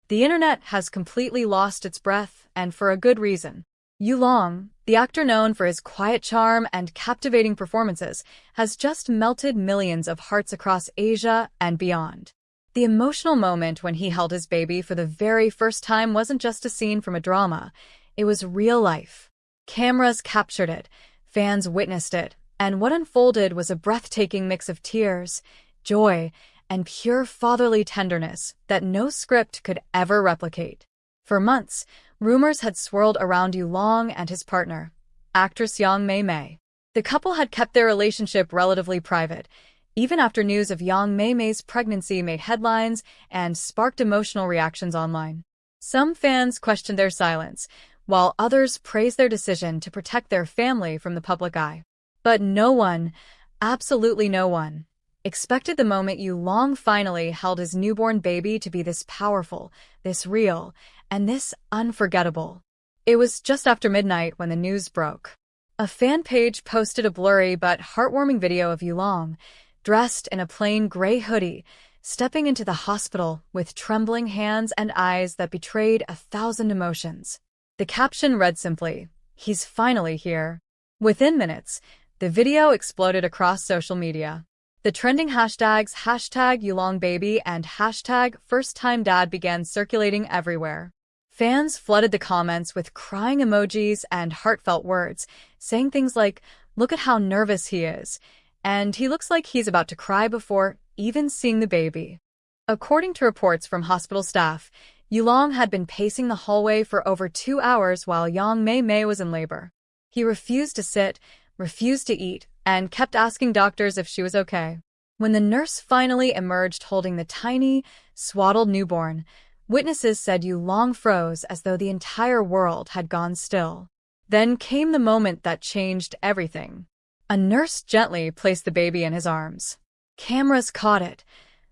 The internet has completely lost its breath, and for a good reason. Yulong, the actor known for his quiet charm and captivating performances, has just melted millions of hearts across Asia and beyond. The emotional moment when he held his baby for the very first time wasn't just a scene from a drama, it was real life. Cameras captured it, fans witnessed it, and what unfolded was a breathtaking mix of tears, joy, and pure fatherly tenderness that no script could ever replicate. For months, rumors had swirled around Yulong and his partner, actress Mei Mei. The couple had kept their relationship relatively private, even after news of Mei Mei's pregnancy made headlines and sparked emotional reactions online. Some fans questioned their silence, while others praised their decision to protect their family from the public eye. But no one, absolutely no one, expected the moment Yulong finally held his newborn baby to be this powerful, this real, and this unforgettable. It was just after midnight when the news broke. A fan page posted a blurry but heartwarming video of Yulong, dressed in a plain gray hoodie, stepping into the hospital with trembling hands and eyes that betrayed 1,000 emotions. The caption read simply, "He's finally here." Within minutes, the video exploded across social media. The trending hashtags #YulongBaby and #FirstTimeDad began circulating everywhere. Fans flooded the comments with crying emojis and heartfelt words, saying things like, "Look at how nervous he is," and "He looks like he's about to cry before even seeing the baby." According to reports from hospital staff, Yulong had been pacing the hallway for over 2 hours while Mei Mei was in labor. He refused to sit, refused to eat, and kept asking doctors if she was okay. When the nurse finally emerged holding the tiny, swaddled newborn, witnesses said Yulong froze as though the entire world had gone still. Then came the moment that changed everything. A nurse gently placed the baby in his arms. Cameras caught it,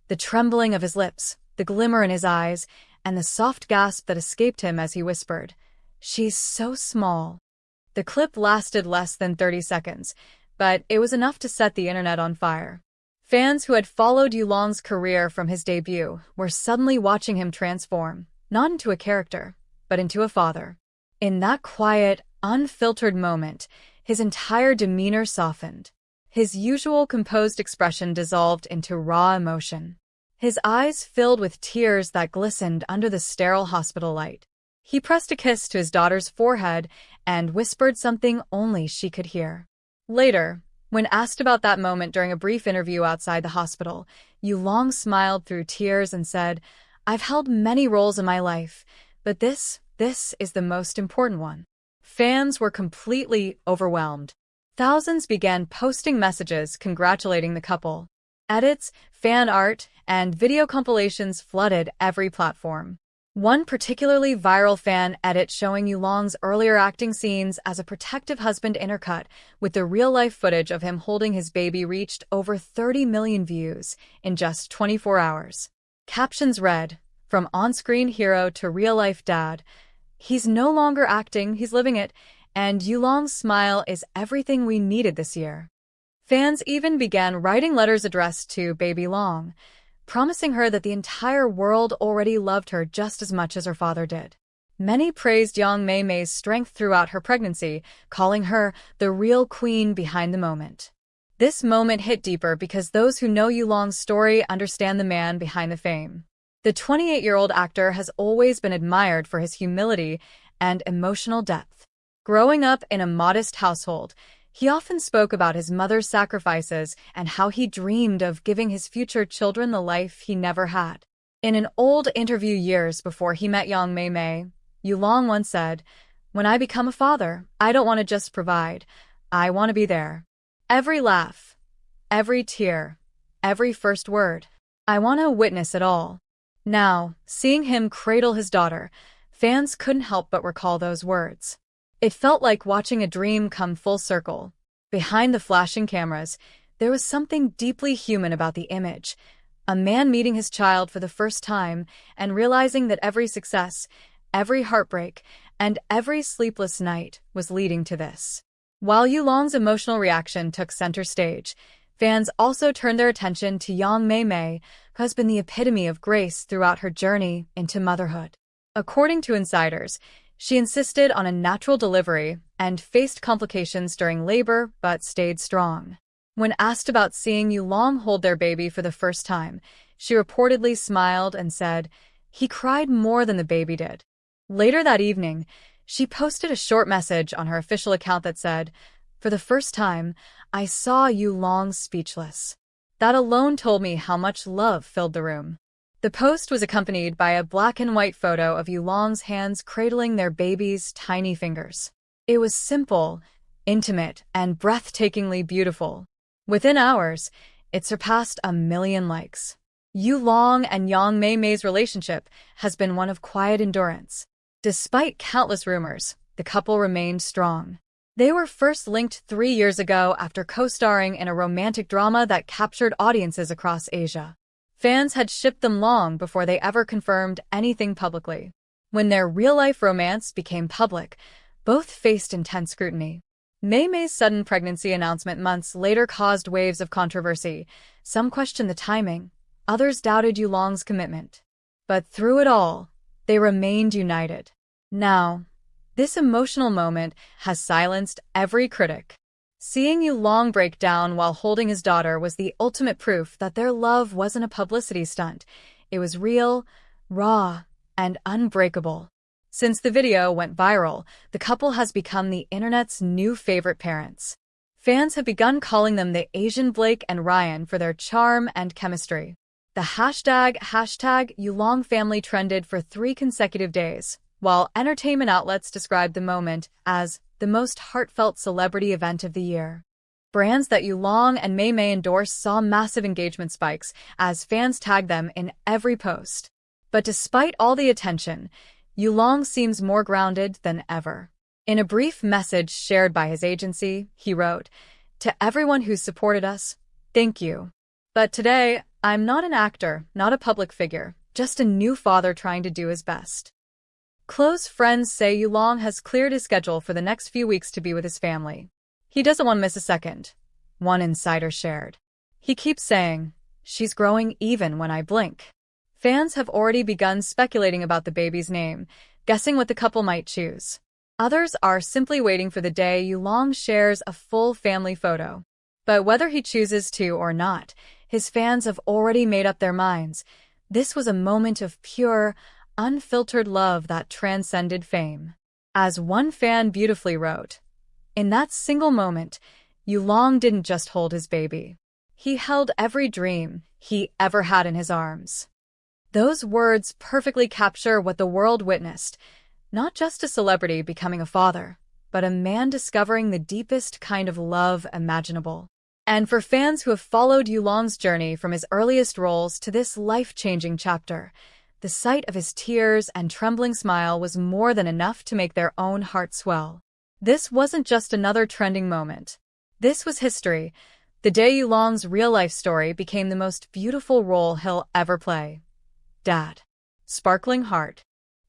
the trembling of his lips, the glimmer in his eyes, and the soft gasp that escaped him as he whispered, "She's so small." The clip lasted less than 30 seconds, but it was enough to set the internet on fire. Fans who had followed Yulong's career from his debut were suddenly watching him transform, not into a character, but into a father. In that quiet, unfiltered moment, his entire demeanor softened. His usual composed expression dissolved into raw emotion. His eyes filled with tears that glistened under the sterile hospital light. He pressed a kiss to his daughter's forehead and whispered something only she could hear. Later, when asked about that moment during a brief interview outside the hospital, Yulong smiled through tears and said, "I've held many roles in my life, but this is the most important one." Fans were completely overwhelmed. Thousands began posting messages congratulating the couple. Edits, fan art, and video compilations flooded every platform. One particularly viral fan edit showing Yulong's earlier acting scenes as a protective husband intercut with the real-life footage of him holding his baby reached over 30 million views in just 24 hours. Captions read, "From on-screen hero to real-life dad. He's no longer acting, he's living it, and Yulong's smile is everything we needed this year." Fans even began writing letters addressed to Baby Long, promising her that the entire world already loved her just as much as her father did. Many praised Mei Mei's strength throughout her pregnancy, calling her the real queen behind the moment. This moment hit deeper because those who know Yulong's story understand the man behind the fame. The 28-year-old actor has always been admired for his humility and emotional depth. Growing up in a modest household, he often spoke about his mother's sacrifices and how he dreamed of giving his future children the life he never had. In an old interview years before he met Mei Mei, Yulong once said, "When I become a father, I don't want to just provide. I want to be there. Every laugh, every tear, every first word. I want to witness it all." Now, seeing him cradle his daughter, fans couldn't help but recall those words. It felt like watching a dream come full circle. Behind the flashing cameras, there was something deeply human about the image. A man meeting his child for the first time and realizing that every success, every heartbreak, and every sleepless night was leading to this. While Yulong's emotional reaction took center stage, Fans also turned their attention to young Mei Mei, who has been the epitome of grace throughout her journey into motherhood. According to insiders, she insisted on a natural delivery and faced complications during labor but stayed strong. When asked about seeing Yulong hold their baby for the first time, she reportedly smiled and said, "He cried more than the baby did." Later that evening, she posted a short message on her official account that said, "For the first time, I saw Yulong speechless. That alone told me how much love filled the room." The post was accompanied by a black and white photo of Yulong's hands cradling their baby's tiny fingers. It was simple, intimate, and breathtakingly beautiful. Within hours, it surpassed 1 million likes. Yulong and young Mei Mei's relationship has been one of quiet endurance. Despite countless rumors, the couple remained strong. They were first linked 3 years ago after co-starring in a romantic drama that captured audiences across Asia. Fans had shipped them long before they ever confirmed anything publicly. When their real-life romance became public, both faced intense scrutiny. Mei Mei's sudden pregnancy announcement months later caused waves of controversy. Some questioned the timing, others doubted Yulong's commitment. But through it all, they remained united. Now, this emotional moment has silenced every critic. Seeing Yulong break down while holding his daughter was the ultimate proof that their love wasn't a publicity stunt. It was real, raw, and unbreakable. Since the video went viral, the couple has become the internet's new favorite parents. Fans have begun calling them the Asian Blake and Ryan for their charm and chemistry. The hashtag Yulong family trended for 3 consecutive days, while entertainment outlets described the moment as the most heartfelt celebrity event of the year. Brands that Yulong and Mei Mei endorse saw massive engagement spikes as fans tagged them in every post. But despite all the attention, Yulong seems more grounded than ever. In a brief message shared by his agency, he wrote, "To everyone who's supported us, thank you. But today, I'm not an actor, not a public figure, just a new father trying to do his best." Close friends say Yulong has cleared his schedule for the next few weeks to be with his family. He doesn't want to miss a second, one insider shared. He keeps saying, "She's growing even when I blink." Fans have already begun speculating about the baby's name, guessing what the couple might choose. Others are simply waiting for the day Yulong shares a full family photo. But whether he chooses to or not, his fans have already made up their minds. This was a moment of pure, unfiltered love that transcended fame. As one fan beautifully wrote, "In that single moment, Yulong didn't just hold his baby. He held every dream he ever had in his arms." Those words perfectly capture what the world witnessed, not just a celebrity becoming a father, but a man discovering the deepest kind of love imaginable. And for fans who have followed Yulong's journey from his earliest roles to this life-changing chapter, the sight of his tears and trembling smile was more than enough to make their own hearts swell. This wasn't just another trending moment. This was history. The day Yulong's real-life story became the most beautiful role he'll ever play. Dad. Sparkling heart.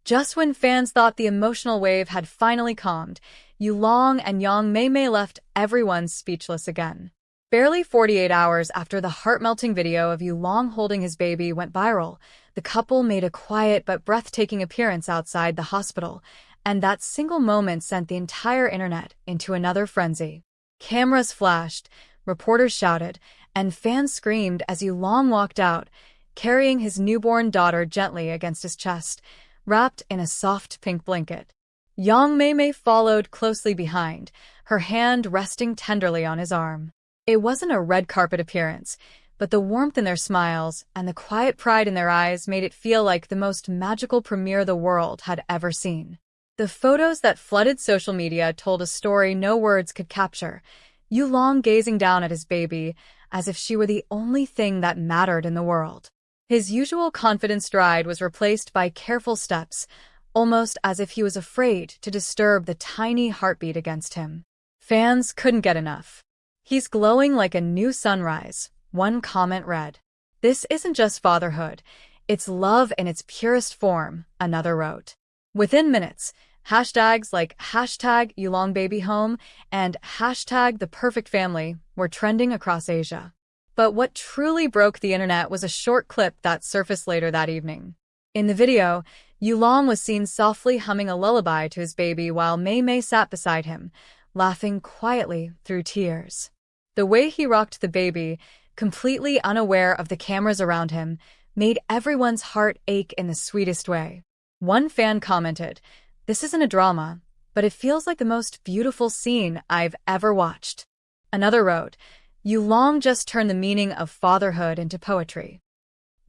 Just when fans thought the emotional wave had finally calmed, Yulong and young Mei Mei left everyone speechless again. Barely 48 hours after the heart-melting video of Yulong holding his baby went viral, the couple made a quiet but breathtaking appearance outside the hospital, and that single moment sent the entire internet into another frenzy. Cameras flashed, reporters shouted, and fans screamed as Yulong walked out, carrying his newborn daughter gently against his chest, wrapped in a soft pink blanket. Young Mei Mei followed closely behind, her hand resting tenderly on his arm. It wasn't a red carpet appearance, but the warmth in their smiles and the quiet pride in their eyes made it feel like the most magical premiere the world had ever seen. The photos that flooded social media told a story no words could capture, Yulong gazing down at his baby as if she were the only thing that mattered in the world. His usual confident stride was replaced by careful steps, almost as if he was afraid to disturb the tiny heartbeat against him. Fans couldn't get enough. "He's glowing like a new sunrise," one comment read. "This isn't just fatherhood, it's love in its purest form," another wrote. Within minutes, hashtags like #YulongBabyHome and #ThePerfectFamily were trending across Asia. But what truly broke the internet was a short clip that surfaced later that evening. In the video, Yulong was seen softly humming a lullaby to his baby while Mei Mei sat beside him, laughing quietly through tears. The way he rocked the baby, completely unaware of the cameras around him, made everyone's heart ache in the sweetest way. One fan commented, "This isn't a drama, but it feels like the most beautiful scene I've ever watched." Another wrote, "Yulong just turned the meaning of fatherhood into poetry."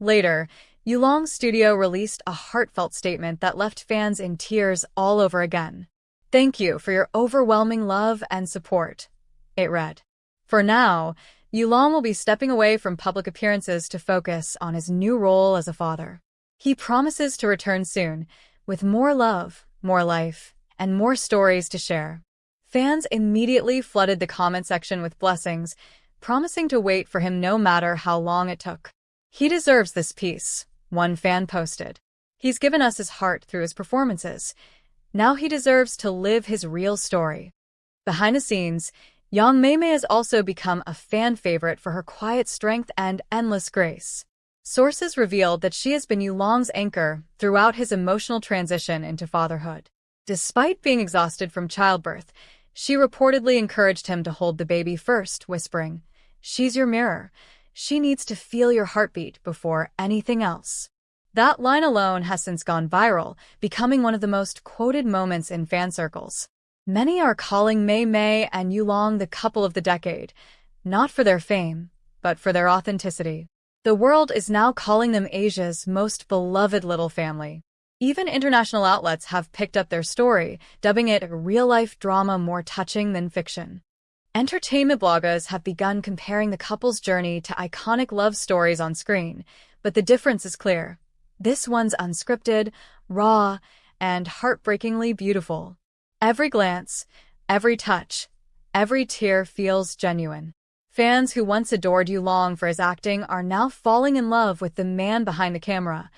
Later, Yulong's studio released a heartfelt statement that left fans in tears all over again. "Thank you for your overwhelming love and support," it read. For now, Yulong will be stepping away from public appearances to focus on his new role as a father. He promises to return soon, with more love, more life, and more stories to share. Fans immediately flooded the comment section with blessings, promising to wait for him no matter how long it took. "He deserves this peace," one fan posted. "He's given us his heart through his performances. Now he deserves to live his real story." Behind the scenes, young Mei Mei has also become a fan favorite for her quiet strength and endless grace. Sources revealed that she has been Yulong's anchor throughout his emotional transition into fatherhood. Despite being exhausted from childbirth, she reportedly encouraged him to hold the baby first, whispering, "She's your mirror. She needs to feel your heartbeat before anything else." That line alone has since gone viral, becoming one of the most quoted moments in fan circles. Many are calling Mei Mei and Yulong the couple of the decade, not for their fame, but for their authenticity. The world is now calling them Asia's most beloved little family. Even international outlets have picked up their story, dubbing it a real-life drama more touching than fiction. Entertainment bloggers have begun comparing the couple's journey to iconic love stories on screen, but the difference is clear. This one's unscripted, raw, and heartbreakingly beautiful. Every glance, every touch, every tear feels genuine. Fans who once adored Yulong for his acting are now falling in love with the man behind the camera,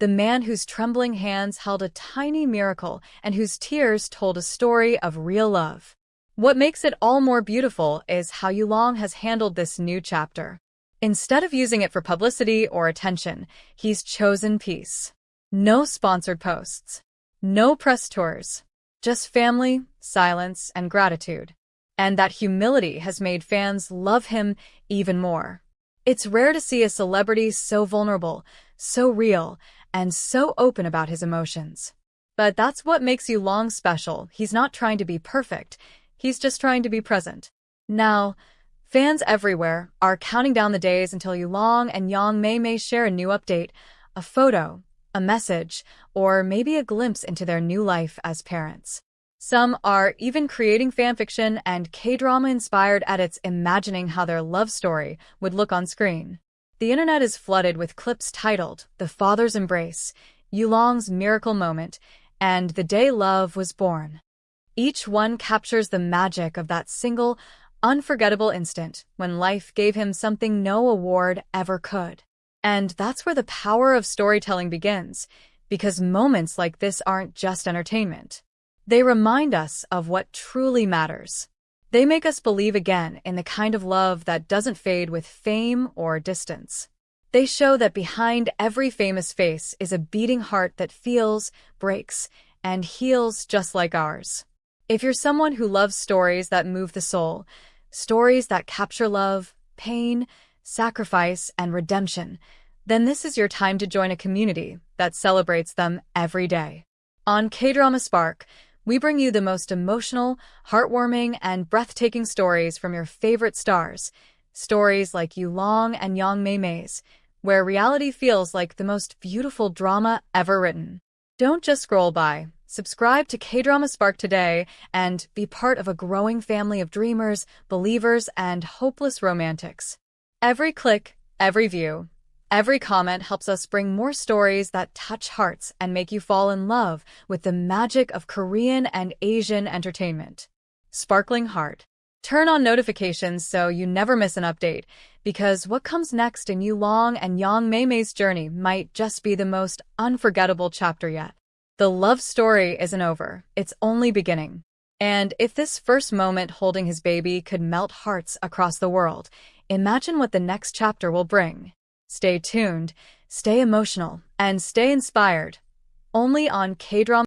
the man whose trembling hands held a tiny miracle and whose tears told a story of real love. What makes it all more beautiful is how Yulong has handled this new chapter. Instead of using it for publicity or attention, he's chosen peace. No sponsored posts. No press tours. Just family, silence, and gratitude. And that humility has made fans love him even more. It's rare to see a celebrity so vulnerable, so real, and so open about his emotions. But that's what makes Yulong special. He's not trying to be perfect. He's just trying to be present. Now, fans everywhere are counting down the days until Yulong and young Mei Mei share a new update, a photo, a message, or maybe a glimpse into their new life as parents. Some are even creating fanfiction and K-drama-inspired edits imagining how their love story would look on screen. The internet is flooded with clips titled "The Father's Embrace," "Yulong's Miracle Moment," and "The Day Love Was Born." Each one captures the magic of that single, unforgettable instant when life gave him something no award ever could. And that's where the power of storytelling begins, because moments like this aren't just entertainment. They remind us of what truly matters. They make us believe again in the kind of love that doesn't fade with fame or distance. They show that behind every famous face is a beating heart that feels, breaks, and heals just like ours. If you're someone who loves stories that move the soul, stories that capture love, pain, sacrifice, and redemption, then this is your time to join a community that celebrates them every day. On K-Drama Spark, we bring you the most emotional, heartwarming, and breathtaking stories from your favorite stars. Stories like Yulong and young Mei Mei's, where reality feels like the most beautiful drama ever written. Don't just scroll by. Subscribe to K-Drama Spark today and be part of a growing family of dreamers, believers, and hopeless romantics. Every click, every view, every comment helps us bring more stories that touch hearts and make you fall in love with the magic of Korean and Asian entertainment. Sparkling Heart. Turn on notifications so you never miss an update, because what comes next in Yulong and young Mei Mei's journey might just be the most unforgettable chapter yet. The love story isn't over, it's only beginning. And if this first moment holding his baby could melt hearts across the world, Imagine what the next chapter will bring. Stay tuned, stay emotional, and stay inspired. Only on K-Drama.